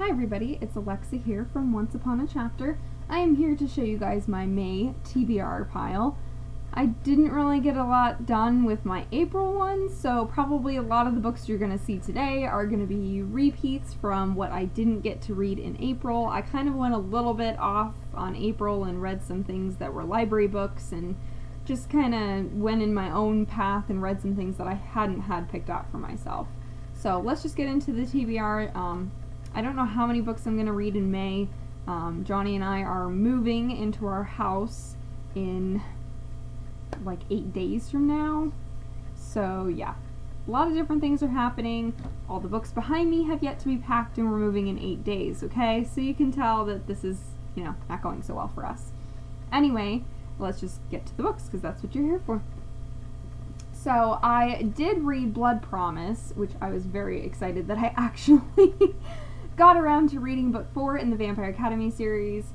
Hi everybody, it's Alexa here from Once Upon a Chapter. I am here to show you guys my May TBR pile. I didn't really get a lot done with my April one, so probably a lot of the books you're going to see today are going to be repeats from what I didn't get to read in April. I kind of went a little bit off on April and read some things that were library books and just kind of went in my own path and read some things that I hadn't had picked out for myself. So let's just get into the TBR. I don't know how many books I'm going to read in May. Johnny and I are moving into our house in like 8 days from now. So yeah, a lot of different things are happening. All the books behind me have yet to be packed and we're moving in 8 days, okay? So you can tell that this is, not going so well for us. Anyway, let's just get to the books because that's what you're here for. So I did read Blood Promise, which I was very excited that I actually got around to reading book 4 in the Vampire Academy series.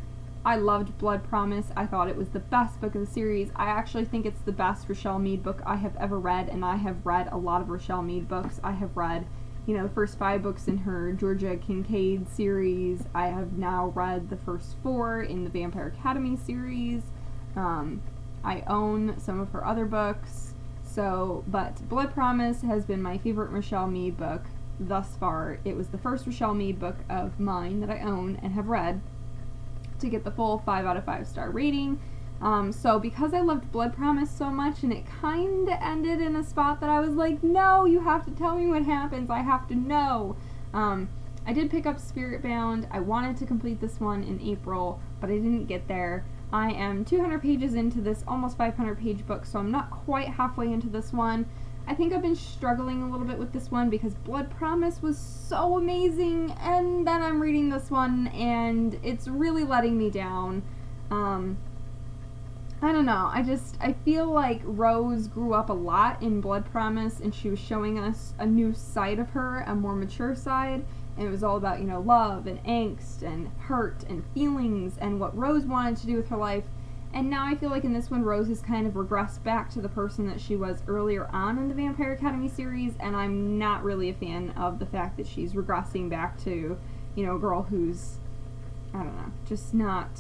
I loved Blood Promise. I thought it was the best book of the series. I actually think it's the best Rochelle Mead book I have ever read, and I have read a lot of Rochelle Mead books. I have read, the first 5 books in her Georgia Kincaid series. I have now read the first 4 in the Vampire Academy series. I own some of her other books. But Blood Promise has been my favorite Rochelle Mead book thus far. It was the first Rochelle Mead book of mine that I own and have read to get the full 5 out of 5 star rating. So because I loved Blood Promise so much and it kind of ended in a spot that I was like, no, you have to tell me what happens. I have to know. I did pick up Spirit Bound. I wanted to complete this one in April, but I didn't get there. I am 200 pages into this almost 500 page book, so I'm not quite halfway into this one. I think I've been struggling a little bit with this one because Blood Promise was so amazing, and then I'm reading this one and it's really letting me down. I don't know, I feel like Rose grew up a lot in Blood Promise and she was showing us a new side of her, a more mature side, and it was all about, love and angst and hurt and feelings and what Rose wanted to do with her life. And now I feel like in this one, Rose has kind of regressed back to the person that she was earlier on in the Vampire Academy series, and I'm not really a fan of the fact that she's regressing back to, a girl who's, I don't know, just not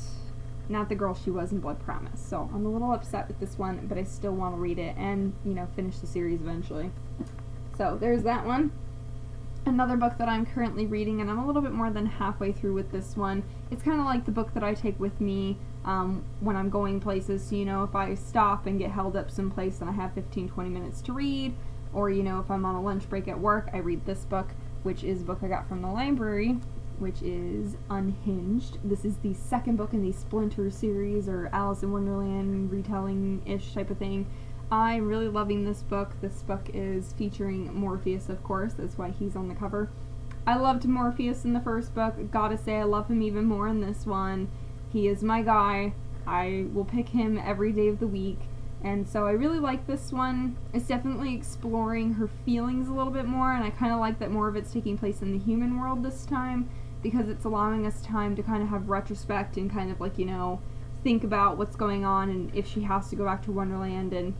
the girl she was in Blood Promise. So I'm a little upset with this one, but I still want to read it and, finish the series eventually. So there's that one. Another book that I'm currently reading, and I'm a little bit more than halfway through with this one. It's kind of like the book that I take with me when I'm going places. So, if I stop and get held up someplace and I have 15-20 minutes to read, or, if I'm on a lunch break at work, I read this book, which is a book I got from the library, which is Unhinged. This is the second book in the Splinter series, or Alice in Wonderland retelling-ish type of thing. I'm really loving this book. This book is featuring Morpheus, of course. That's why he's on the cover. I loved Morpheus in the first book. Gotta say, I love him even more in this one. He is my guy. I will pick him every day of the week. And so I really like this one. It's definitely exploring her feelings a little bit more, and I kind of like that more of it's taking place in the human world this time, because it's allowing us time to kind of have retrospect and kind of like, think about what's going on and if she has to go back to Wonderland and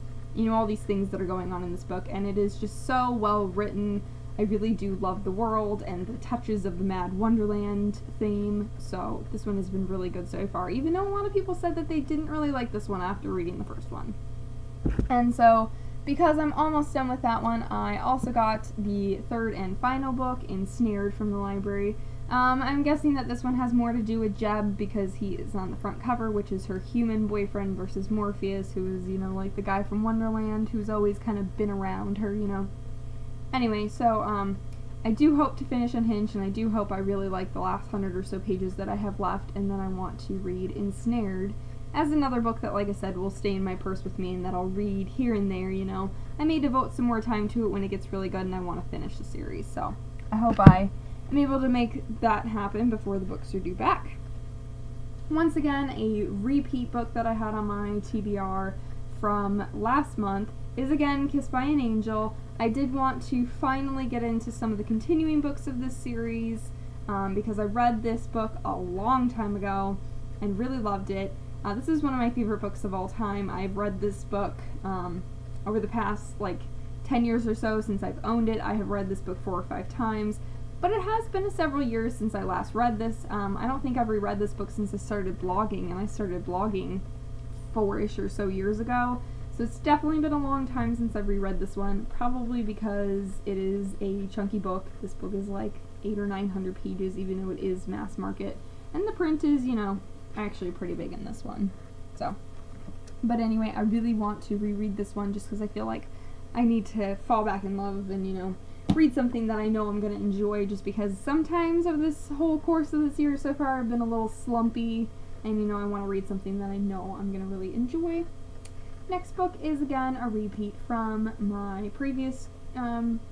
all these things that are going on in this book, and it is just so well written. I really do love the world and the touches of the Mad Wonderland theme, so this one has been really good so far, even though a lot of people said that they didn't really like this one after reading the first one. And so, because I'm almost done with that one, I also got the third and final book, Ensnared, from the library. I'm guessing that this one has more to do with Jeb because he is on the front cover, which is her human boyfriend versus Morpheus, who is, like the guy from Wonderland who's always kind of been around her, Anyway, so, I do hope to finish Unhinged, and I do hope I really like the last 100 or so pages that I have left, and then I want to read Ensnared as another book that, like I said, will stay in my purse with me and that I'll read here and there, I may devote some more time to it when it gets really good and I want to finish the series, so I hope I'm able to make that happen before the books are due back. Once again, a repeat book that I had on my TBR from last month is again Kissed by an Angel. I did want to finally get into some of the continuing books of this series because I read this book a long time ago and really loved it. This is one of my favorite books of all time. I've read this book over the past 10 years or so since I've owned it. I have read this book 4 or 5 times. But it has been several years since I last read this. I don't think I've reread this book since I started blogging, and I started blogging 4-ish or so years ago. So it's definitely been a long time since I've reread this one, probably because it is a chunky book. This book is like 800 or 900 pages, even though it is mass market. And the print is, actually pretty big in this one. So, but anyway, I really want to reread this one just because I feel like I need to fall back in love and, read something that I know I'm going to enjoy, just because sometimes of this whole course of this year so far I've been a little slumpy, and I want to read something that I know I'm going to really enjoy. Next book is again a repeat from my previous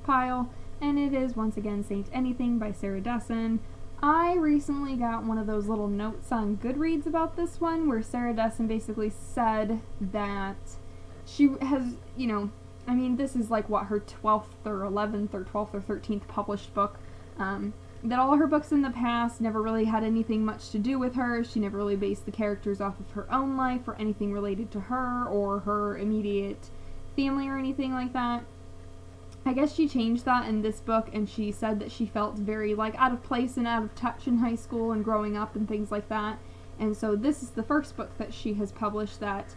pile, and it is once again Saint Anything by Sarah Dessen. I recently got one of those little notes on Goodreads about this one, where Sarah Dessen basically said that she has, this is like her 12th or 11th or 12th or 13th published book, that all her books in the past never really had anything much to do with her. She never really based the characters off of her own life or anything related to her or her immediate family or anything like that. I guess she changed that in this book, and she said that she felt very out of place and out of touch in high school and growing up and things like that. And so this is the first book that she has published that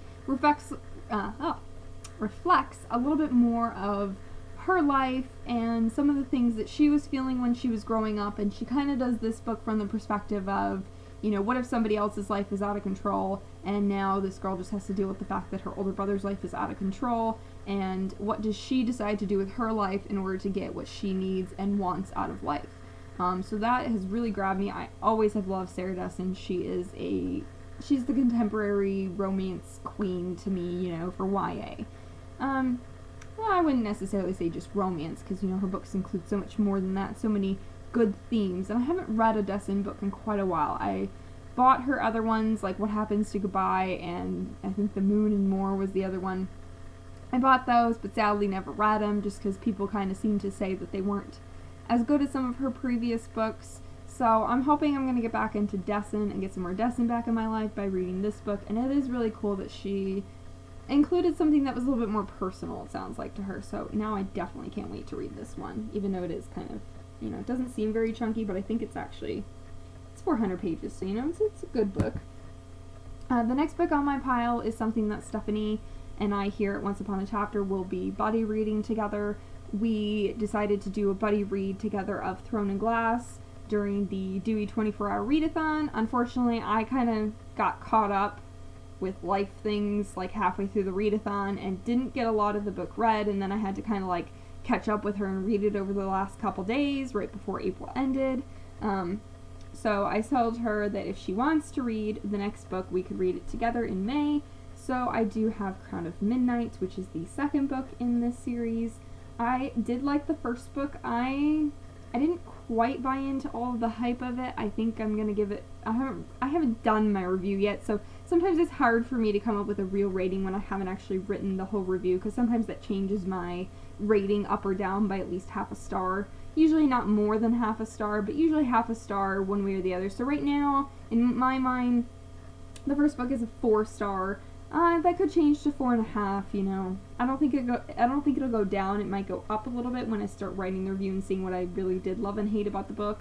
reflects a little bit more of her life and some of the things that she was feeling when she was growing up. And she kind of does this book from the perspective of, what if somebody else's life is out of control, and now this girl just has to deal with the fact that her older brother's life is out of control, and what does she decide to do with her life in order to get what she needs and wants out of life. So that has really grabbed me. I always have loved Sarah Dessen. She's the contemporary romance queen to me, for YA. Well, I wouldn't necessarily say just romance, because, her books include so much more than that, so many good themes, and I haven't read a Dessen book in quite a while. I bought her other ones, like What Happens to Goodbye, and I think The Moon and More was the other one. I bought those, but sadly never read them, just because people kind of seem to say that they weren't as good as some of her previous books. So I'm hoping I'm going to get back into Dessen and get some more Dessen back in my life by reading this book, and it is really cool that she included something that was a little bit more personal, it sounds like, to her. So now I definitely can't wait to read this one, even though it is kind of, it doesn't seem very chunky, but I think it's 400 pages, so, it's a good book. The next book on my pile is something that Stephanie and I here at Once Upon a Chapter will be buddy reading together. We decided to do a buddy read together of Throne and Glass during the Dewey 24-hour readathon. Unfortunately, I kind of got caught up with life things halfway through the readathon and didn't get a lot of the book read, and then I had to kind of catch up with her and read it over the last couple days right before April ended. So I told her that if she wants to read the next book, we could read it together in May. So I do have Crown of Midnight, which is the second book in this series. I did like the first book. I didn't quite buy into all of the hype of it. I think I'm gonna give it, I haven't done my review yet, so sometimes it's hard for me to come up with a real rating when I haven't actually written the whole review, because sometimes that changes my rating up or down by at least half a star. Usually not more than half a star, but usually half a star one way or the other. So right now, in my mind, the first book is a 4-star. That could change to 4.5. I don't think it'll go down. It might go up a little bit when I start writing the review and seeing what I really did love and hate about the book.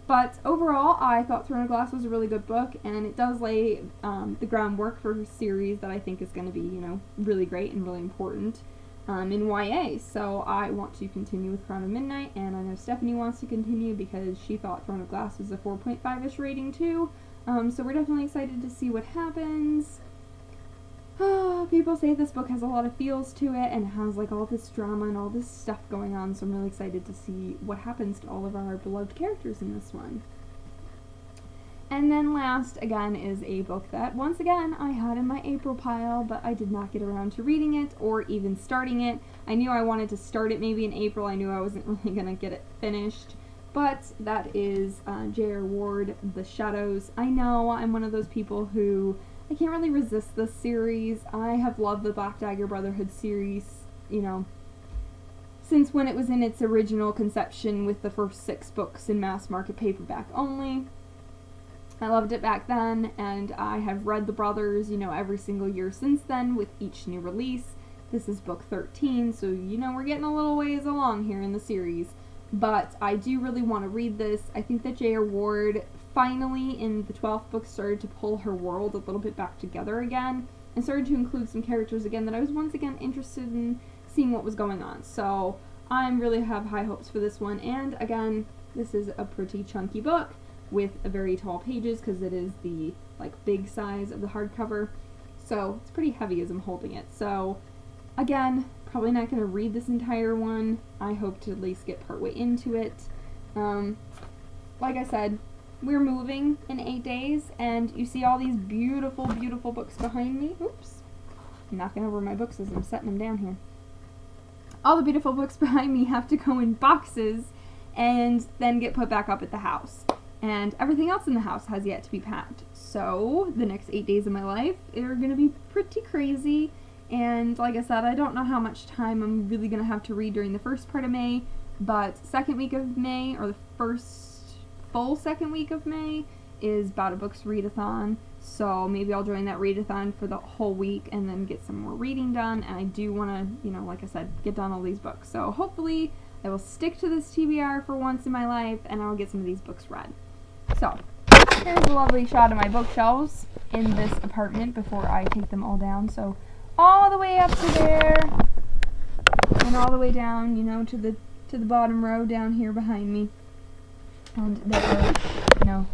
But overall, I thought Throne of Glass was a really good book, and it does lay the groundwork for a series that I think is going to be, really great and really important in YA. So I want to continue with Crown of Midnight, and I know Stephanie wants to continue because she thought Throne of Glass was a 4.5-ish rating too. So we're definitely excited to see what happens. People say this book has a lot of feels to it and has all this drama and all this stuff going on, so I'm really excited to see what happens to all of our beloved characters in this one. And then last, again, is a book that, once again, I had in my April pile, but I did not get around to reading it or even starting it. I knew I wanted to start it maybe in April. I knew I wasn't really going to get it finished. But that is J.R. Ward, The Shadows. I know I'm one of those people who I can't really resist this series. I have loved the Black Dagger Brotherhood series, since when it was in its original conception with the first 6 books in mass market paperback only. I loved it back then, and I have read the brothers, every single year since then with each new release. This is book 13, so, we're getting a little ways along here in the series. but I do really want to read this. I think that J.R. Ward finally in the 12th book started to pull her world a little bit back together again and started to include some characters again that I was once again interested in seeing what was going on. So I really have high hopes for this one, and again, this is a pretty chunky book with a very tall pages because it is the big size of the hardcover, so it's pretty heavy as I'm holding it. So again, probably not going to read this entire one. I hope to at least get partway into it. Like I said, we're moving in 8 days, and you see all these beautiful, beautiful books behind me. Oops, I'm knocking over my books as I'm setting them down here. All the beautiful books behind me have to go in boxes and then get put back up at the house. And everything else in the house has yet to be packed. So the next 8 days of my life are going to be pretty crazy. And like I said, I don't know how much time I'm really going to have to read during the first part of May, but second week of May, or the first full second week of May, is About a Book's readathon. So maybe I'll join that readathon for the whole week and then get some more reading done. And I do want to, like I said, get done all these books. So hopefully I will stick to this TBR for once in my life, and I'll get some of these books read. So here's a lovely shot of my bookshelves in this apartment before I take them all down. So all the way up to there, and all the way down, to the bottom row down here behind me. And there are,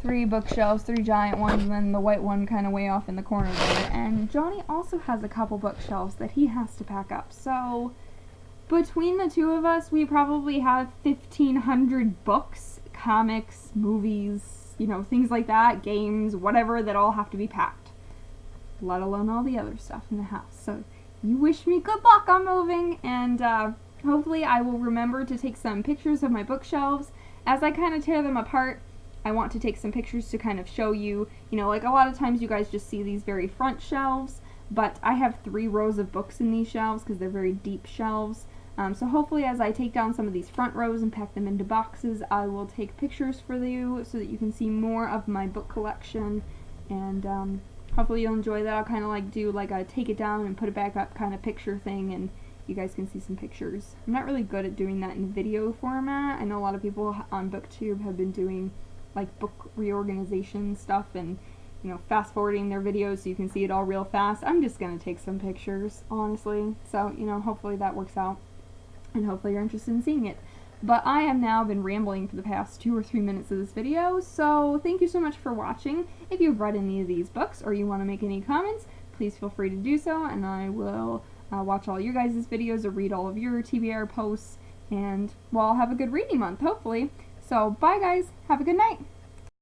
3 bookshelves, 3 giant ones, and then the white one kind of way off in the corner there. And Johnny also has a couple bookshelves that he has to pack up. So between the two of us, we probably have 1,500 books, comics, movies, things like that, games, whatever, that all have to be packed, let alone all the other stuff in the house. So you wish me good luck on moving, and hopefully I will remember to take some pictures of my bookshelves. As I kind of tear them apart, I want to take some pictures to kind of show you, a lot of times you guys just see these very front shelves, but I have 3 rows of books in these shelves because they're very deep shelves. So hopefully as I take down some of these front rows and pack them into boxes, I will take pictures for you so that you can see more of my book collection, and hopefully you'll enjoy that. I'll kind of do a take it down and put it back up kind of picture thing, and you guys can see some pictures. I'm not really good at doing that in video format. I know a lot of people on BookTube have been doing book reorganization stuff and fast forwarding their videos so you can see it all real fast. I'm just gonna take some pictures, honestly. So hopefully that works out, and hopefully you're interested in seeing it. But I have now been rambling for the past 2 or 3 minutes of this video, so thank you so much for watching. If you've read any of these books or you want to make any comments, please feel free to do so, and I will watch all your guys' videos or read all of your TBR posts, and I'll have a good reading month, hopefully. So bye guys, have a good night.